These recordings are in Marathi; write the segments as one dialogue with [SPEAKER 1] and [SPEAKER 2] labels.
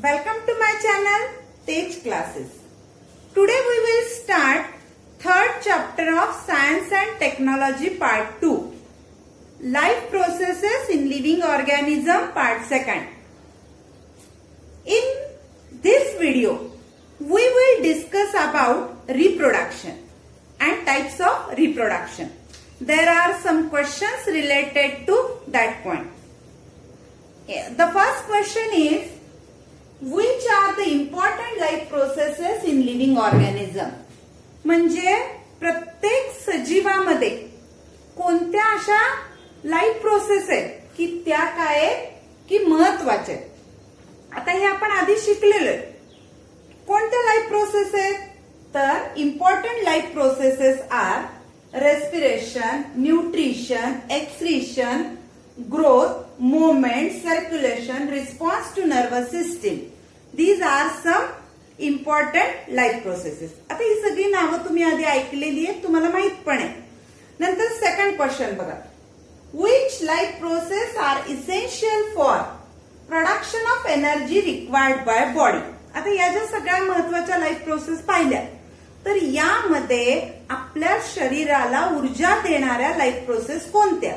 [SPEAKER 1] Welcome to my channel Tej Classes. Today we will start third chapter of Science and Technology part 2. Life processes in living organism part 2nd. In this video we will discuss about reproduction and types of reproduction. There are some questions related to that point. The first question is, which are the important life processes in living organism? म्हणजे प्रत्येक सजीवामध्ये कोणत्या अशा लाईफ प्रोसेस आहेत की त्या काय आहेत की महत्वाच्या आहेत. आता हे आपण आधी शिकलेलो आहे. कोणत्या लाईफ प्रोसेस आहेत तर important life processes are respiration, nutrition, excretion, growth, movement, circulation, response to nervous system. These are some important life processes. आता ही सगळी नावं तुम्ही आधी ऐकलेली आहेत, तुम्हाला माहित पण आहे. नंतर सेकंड क्वेश्चन बघा. Which life process are essential for production of energy required by body? आता या ज्या सगळ्या महत्वाच्या लाईफ प्रोसेस पाहिल्या तर यामध्ये आपल्या शरीराला ऊर्जा देणाऱ्या लाईफ प्रोसेस कोणत्या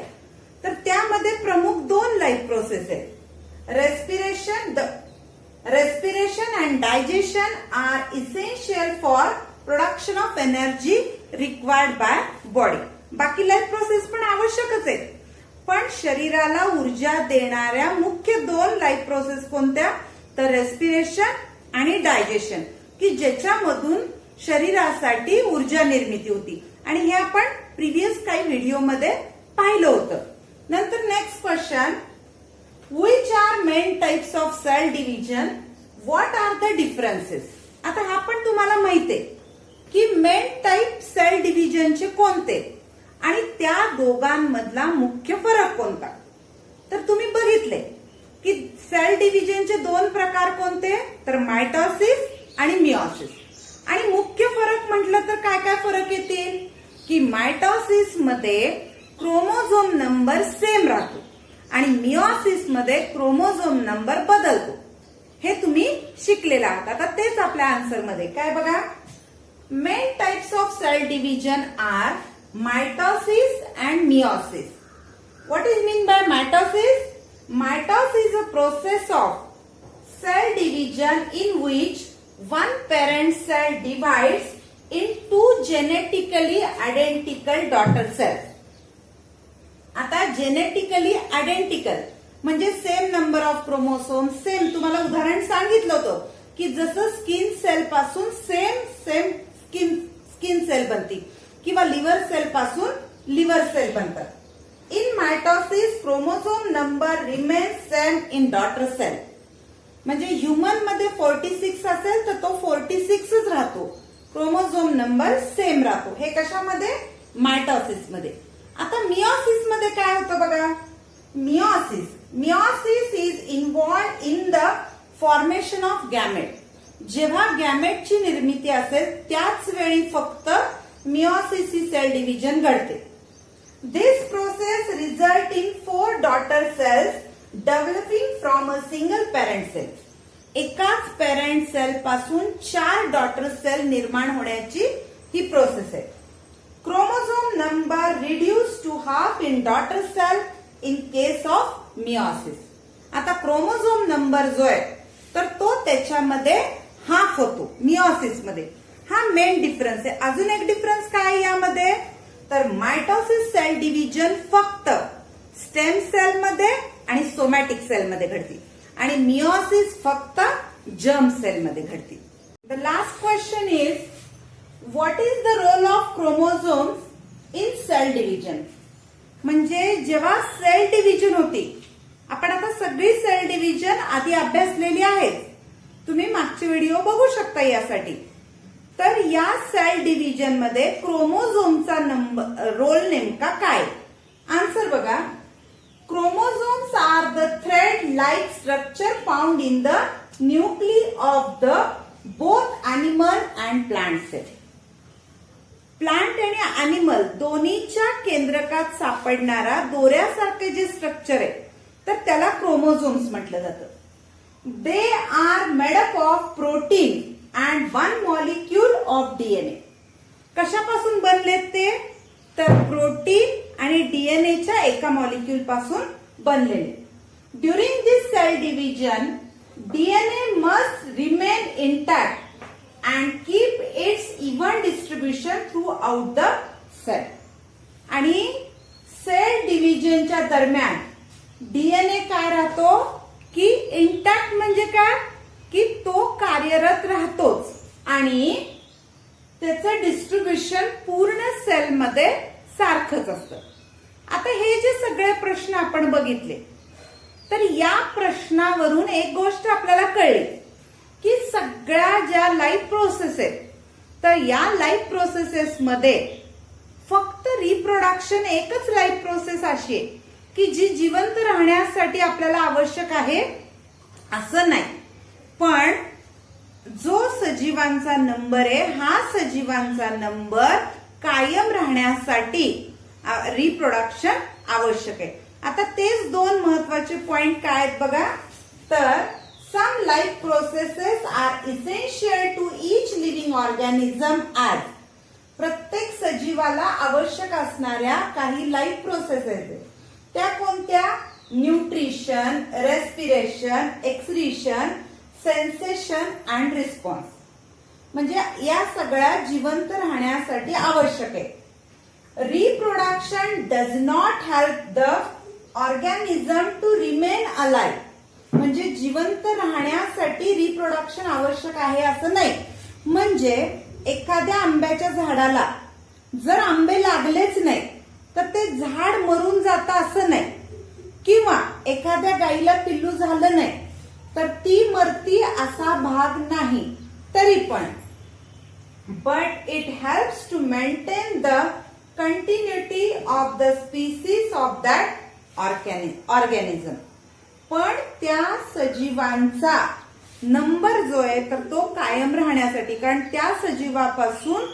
[SPEAKER 1] तर त्यामध्ये प्रमुख दोन लाईफ प्रोसेस आहेत. Respiration and digestion are essential for production of energy required by body. बाकी लाईफ प्रोसेस पण आवश्यकच आहेत, पण शरीराला ऊर्जा देणाऱ्या मुख्य दोन लाईफ प्रोसेस कोणत्या तर रेस्पिरेशन आणि डायजेशन, की ज्याच्यामधून शरीरासाठी ऊर्जा निर्मिती होती. आणि हे आपण प्रिव्हियस काही व्हिडिओमध्ये पाहिलं होतं. नंतर next question, which are main types of cell division, what are the differences. आता हा पण तुम्हाला माहिती आहे की मेन टाइप सेल डिव्हिजनचे कोणते आणि त्या दोघांमधला मुख्य फरक कोणता. तर तुम्ही बघितले की सेल डिव्हिजनचे दोन प्रकार कोणते तर मायटोसिस आणि मिओसिस. आणि मुख्य फरक म्हटलं तर काय काय फरक येतील की मायटोसिस मध्ये क्रोमोझोम नंबर सेम राहतो आणि मिओसिस मध्ये क्रोमोझोम नंबर बदलतो. हे तुम्ही शिकलेला आहात. आता तेच आपल्या आन्सर मध्ये काय बघा. Main types of cell division are mitosis and meiosis. What is mean by mitosis. Mitosis is a process of cell division in which one parent cell divides into genetically identical daughter cells. आता जेनेटिकली आयडेंटिकल म्हणजे same number of chromosome, same. तुम्हाला उदाहरण सांगितलं होतं की जसं स्किन सेल पासून सेम स्किन सेल बनती किंवा लिव्हर सेल पासून लिव्हर सेल बनतात. In mitosis chromosome number remains same in daughter cell. म्हणजे ह्युमन मध्ये 46 असेल तर तो 46च राहतो, क्रोमोझोम नंबर सेम राहतो. हे कशामध्ये मायटोसिस मध्ये. आता मिओसिस मध्ये काय होतं बघा. Meiosis is involve in the formation of gamete. जेव्हा गॅमेटची निर्मिती असेल त्याच वेळी फक्त मिओसिस ही सेल डिव्हिजन घडते. This process results in 4 daughter cells developing from a single parent cell. एकाच पॅरेंट सेल पासून 4 डॉटर सेल निर्माण होण्याची ही प्रोसेस आहे. Chromosome number reduce to half in daughter cell in case of meiosis. आता क्रोमोझोम नंबर जो आहे तर तो त्याच्यामध्ये हाफ होतो मिओसिस मध्ये. हा मेन डिफरन्स आहे. अजून एक डिफरन्स काय यामध्ये तर मायटोसिस सेल डिव्हिजन फक्त स्टेम सेल मध्ये आणि सोमॅटिक सेल मध्ये घडते आणि मिओसिस फक्त जर्म सेल मध्ये घडते. The last question is, what is the role of chromosomes in cell division. म्हणजे जेव्हा सेल डिव्हिजन होती, आपण आता सगळी सेल डिव्हिजन आधी अभ्यासलेली आहेत, तुम्ही मागचे व्हिडिओ बघू शकता यासाठी. तर या सेल डिव्हिजन मध्ये क्रोमोझोमचा रोल नेमका काय. आन्सर बघा. Chromosomes are the thread like structure found in the nuclei of the both animal and plant cell. Plant आणि अॅनिमल दोन्हीच्या केंद्रकात सापडणारा दोऱ्यासारखे जे स्ट्रक्चर आहे तर त्याला क्रोमोझोम्स म्हटलं जातं. They are made up of protein and one molecule of DNA. कशापासून बनलेत ते? तर प्रोटीन आणि डीएनएच्या एका मॉलिक्यूल पासून बनलेले. During this cell division DNA must remain intact and keep its even distribution throughout the cell. आणि सेल डिव्हिजनच्या दरम्यान डीएनए काय राहतो की इंटॅक्ट म्हणजे काय की तो कार्यरत राहतोच आणि त्याचं डिस्ट्रीब्युशन पूर्ण सेलमध्ये सारखंच असतं. आता हे जे सगळे प्रश्न आपण बघितले तर या प्रश्नावरून एक गोष्ट आपल्याला कळली की सगळ्या ज्या लाईफ प्रोसेस आहेत तर या लाईफ प्रोसेसेस मध्ये फक्त रिप्रोडक्शन एकच लाईफ प्रोसेस अशी आहे की जी जिवंत राहण्यासाठी आपल्याला आवश्यक आहे असं नाही. पण जो सजीवांचा नंबर आहे हा सजीवांचा नंबर कायम राहण्यासाठी रिप्रोडक्शन आवश्यक आहे. आता तेच दोन महत्वाचे पॉइंट काय आहेत बघा. तर some life processes are essential to each living organism as. प्रत्येक सजीवाला आवश्यक असणाऱ्या काही लाईफ प्रोसेस आहेत त्या कोणत्या? Nutrition, respiration, excretion, sensation and response. म्हणजे या सगळ्या जिवंत राहण्यासाठी आवश्यक आहे. Reproduction does not help the organism to remain alive. म्हणजे जिवंत राहण्यासाठी रिप्रोडक्शन आवश्यक आहे असं नाही. म्हणजे एखाद्या आंब्याच्या झाडाला जर आंबे लागलेच नाही तर ते झाड मरून जातं असं नाही. किंवा एखाद्या गाईला पिल्लू झालं नाही तर ती मरती असा भाग नाही. तरी पण but it helps to maintain the continuity of the species of that organism. पण त्या सजीवांचा नंबर जो आहे तर तो कायम राहण्यासाठी, कारण त्या सजीवापासून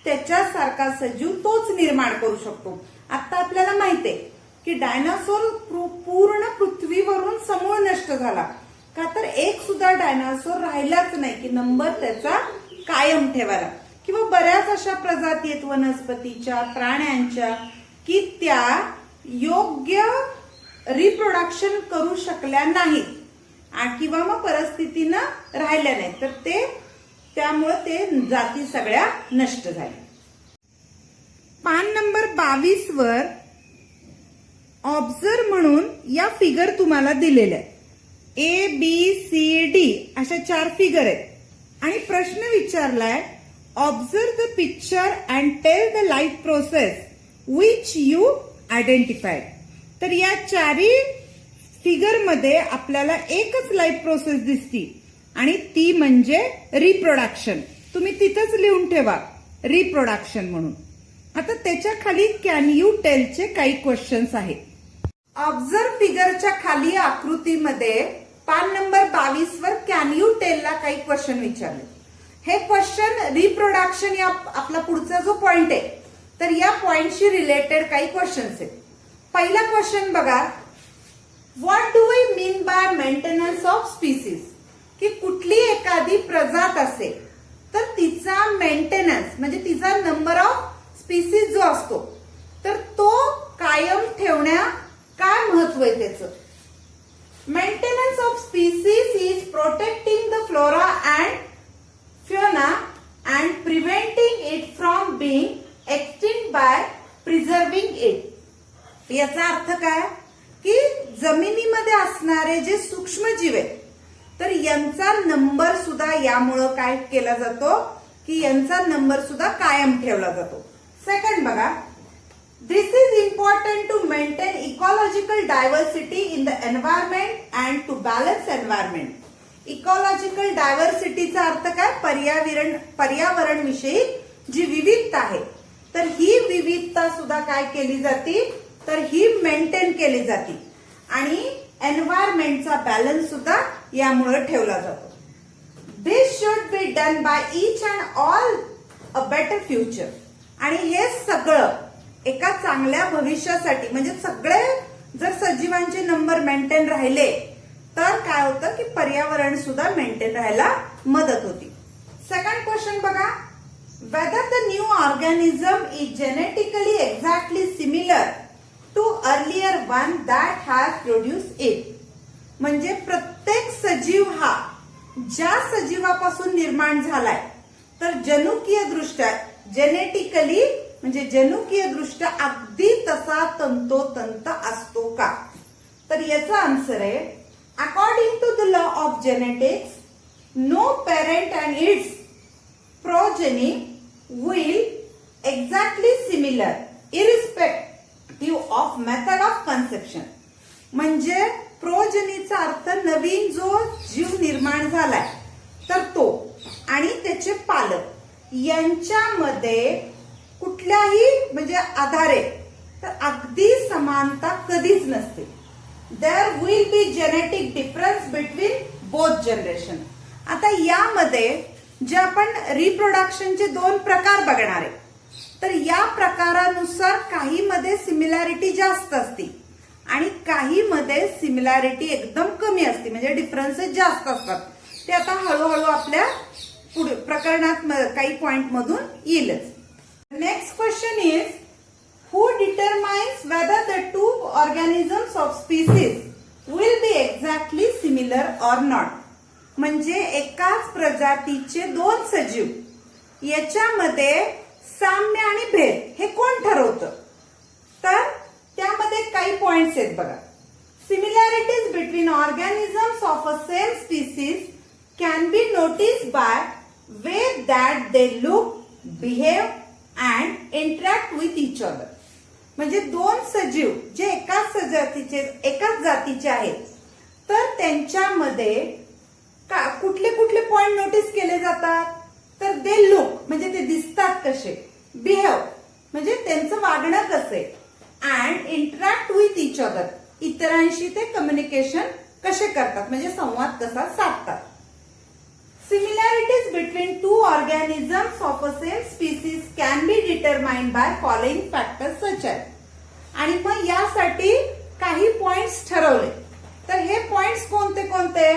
[SPEAKER 1] त्याच्यासारखा सजीव तोच निर्माण करू शकतो. आता आपल्याला माहिती आहे की डायनासोर पूर्ण पृथ्वीवरून समूळ नष्ट झाला का तर एक सुद्धा डायनासोर राहिलाच नाही की नंबर त्याचा कायम ठेवायला. किंवा बऱ्याच अशा प्रजाती आहेत वनस्पतीच्या, प्राण्यांच्या की त्या योग्य रिप्रोडक्शन करू शकल्या नाहीत किंवा मग परिस्थितीनं राहिल्या नाहीत तर त्यामुळे ते जाती सगळ्या नष्ट झाल्या. पान नंबर 22 वर ऑब्झर्व म्हणून या फिगर तुम्हाला दिलेल्या आहेत. ABCD अशा 4 फिगर आहेत आणि प्रश्न विचारलाय observe the picture and tell the life process which you identified. तर या 4 फिगर मध्ये आपल्याला एकच लाईफ प्रोसेस दिसती आणि ती म्हणजे रिप्रोडक्शन. तुम्ही तिथंच लिहून ठेवा रिप्रोडक्शन म्हणून. आता त्याच्या खाली कॅन यू टेलचे काही क्वेश्चन्स आहेत. ऑब्झर्व फिगरच्या खाली आकृतीमध्ये पान नंबर 22 वर कॅन यू टेलला काही क्वेश्चन विचारले. हे क्वेश्चन रिप्रोडक्शन या आपला पुढचा जो पॉइंट आहे तर या पॉइंटशी रिलेटेड काही क्वेश्चन्स आहेत. पहिला क्वेश्चन बघा, what do we mean by maintenance of species. की कुठली एखादी प्रजात असेल तर तिचा मेंटेनन्स म्हणजे तिचा नंबर ऑफ स्पीसीज जो असतो तर तो कायम ठेवण्या काय महत्व आहे त्याचं. Maintenance of species is protecting the flora and fauna and preventing it from being extinct by preserving it. याचा अर्थ काय की जमिनीमध्ये असणारे जे सूक्ष्मजीव आहेत तर यांचा नंबर सुद्धा यामुळं काय केला जातो की यांचा नंबर सुद्धा कायम ठेवला जातो. सेकंड बघा, this is important to maintain ecological diversity in the environment and to balance environment. Ecological डायव्हर्सिटीचा अर्थ काय, पर्यावरण विषयी जी विविधता आहे तर ही विविधता सुद्धा काय केली जाते तर ही मेंटेन केली जाते आणि एन्व्हायरमेंटचा बॅलन्स सुद्धा यामुळे ठेवला जातो. This should be done by each and all a better future. आणि हे सगळं एका चांगल्या भविष्यासाठी म्हणजे सगळे जर सजीवांचे नंबर मेंटेन राहिले तर काय होतं की पर्यावरण सुद्धा मेंटेन राहायला मदत होती. सेकंड क्वेश्चन बघा, whether the new organism is genetically exactly similar to earlier one that has produced it. म्हणजे प्रत्येक सजीव हा ज्या सजीवापासून निर्माण झालाय तर जनुकीय दृष्ट्या जेनेटिकली म्हणजे जनुकीय दृष्ट्या अगदी तसा तंतोतंत असतो का? तर याचा आन्सर आहे according to the law of genetics no parent and its progeny will exactly similar irrespective of method of conception. म्हणजे प्रोजनीचा अर्थ नवीन जो जीव निर्माण झालाय तर तो आणि त्याचे पालक यांच्यामध्ये कुठल्याही म्हणजे आधारे तर अगदी समानता कधीच नसते. There will be genetic difference between both generation. आता यामध्ये जे आपण रिप्रोडक्शनचे 2 प्रकार बघणार आहे तर या प्रकारानुसार काही मध्ये सिमिलॅरिटी जास्त असते आणि काही मध्ये सिमिलॅरिटी एकदम कमी असते म्हणजे डिफरन्सेस जास्त असतात. ते आता हळूहळू आपल्या पुढे प्रकरणात काही पॉइंट मधून येईलच. Next question is who determines whether the 2 organisms of species will be exactly similar or not. म्हणजे एकाच प्रजातीचे 2 सजीव याच्यामध्ये साम्य आणि भेद हे कोण ठरवतं? तर त्यामध्ये काही पॉइंट्स आहेत बघा. Similarities between organisms of a same species can be noticed by way that they look, behave and interact with each other. म्हणजे 2 सजीव जे एकाच जातीचे आहेत तर त्यांच्यामध्ये कुठले कुठले पॉइंट नोटीस केले जातात? तर दे लुक म्हणजे ते दिसतात कसे, बिहेव म्हणजे त्यांचं वागणं कसे, and interact with each other इतरांशी ते कम्युनिकेशन कसे करतात म्हणजे संवाद कसा साधतात. Similarities between 2 organisms of a same species can be determined by following factors such as. आणि मग यासाठी काही पॉइंट्स ठरवले तर हे पॉइंट्स कोणते कोणते?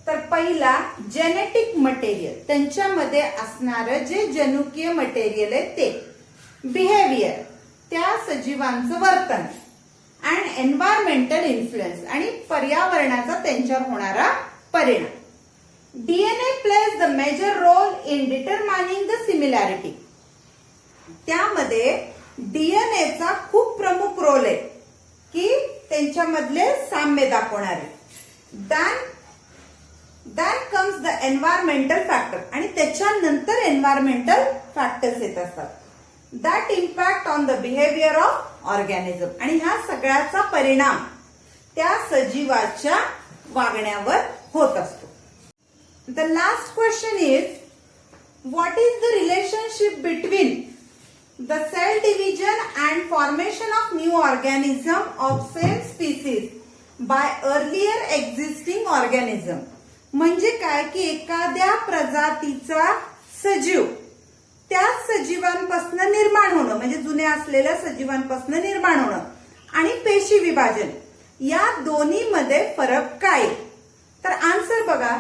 [SPEAKER 1] तर पहिला जेनेटिक मटेरियल त्यांच्यामध्ये असणारं जे जनुकीय मटेरियल आहे ते, बिहेवियर त्या सजीवांचं वर्तन, अँड एन्व्हायरमेंटल इन्फ्लुएन्स आणि पर्यावरणाचा त्यांच्यावर होणारा परिणाम. DNA plays the major role in determining the similarity. त्यामध्ये डीएनएचा खूप प्रमुख रोल आहे की त्यांच्यामधले साम्य दाखवणारे. Then comes the environmental factor आणि त्याच्यानंतर एन्व्हायरमेंटल फॅक्टर्स येत असतात. That impact on the behaviour of organism आणि ह्या सगळ्याचा परिणाम त्या सजीवाच्या वागण्यावर होत असतो. The last question is what is the relationship between the cell division and formation of new organism of same species by earlier existing organism. म्हणजे काय की एखाद्या प्रजातीचा सजीव त्या सजीवांपासून निर्माण होणं म्हणजे जुन्या असलेल्या सजीवांपासून निर्माण होणं आणि पेशी विभाजन या दोन्ही मध्ये फरक काय? तर आन्सर बघा,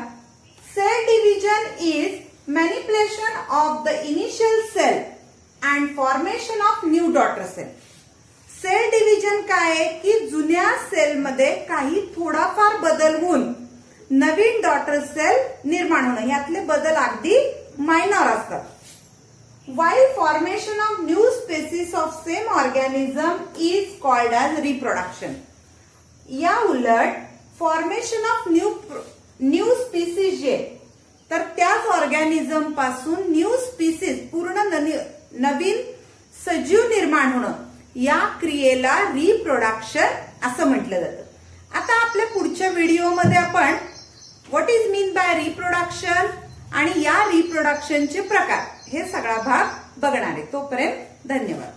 [SPEAKER 1] cell division is manipulation of the initial cell and formation of new daughter cell. Cell division काय आहे की जुन्या सेलमध्ये काही थोडाफार बदल होऊन नवीन डॉटर सेल निर्माण होणं, यातले बदल अगदी मायनर असतात. while formation of new species of same organism is called as reproduction. या उलट फॉर्मेशन ऑफ न्यू स्पीसीज जे तर त्याच ऑर्गॅनिझम पासून न्यू स्पीसीज पूर्ण नवीन सजीव निर्माण होणं या क्रियेला रिप्रोडक्शन असं म्हटलं जातं. आता आपल्या पुढच्या व्हिडिओमध्ये आपण what is mean bye reproduction आणि या रिप्रोडक्शनचे प्रकार हे सगळा भाग बघणार आहे. तोपर्यंत धन्यवाद.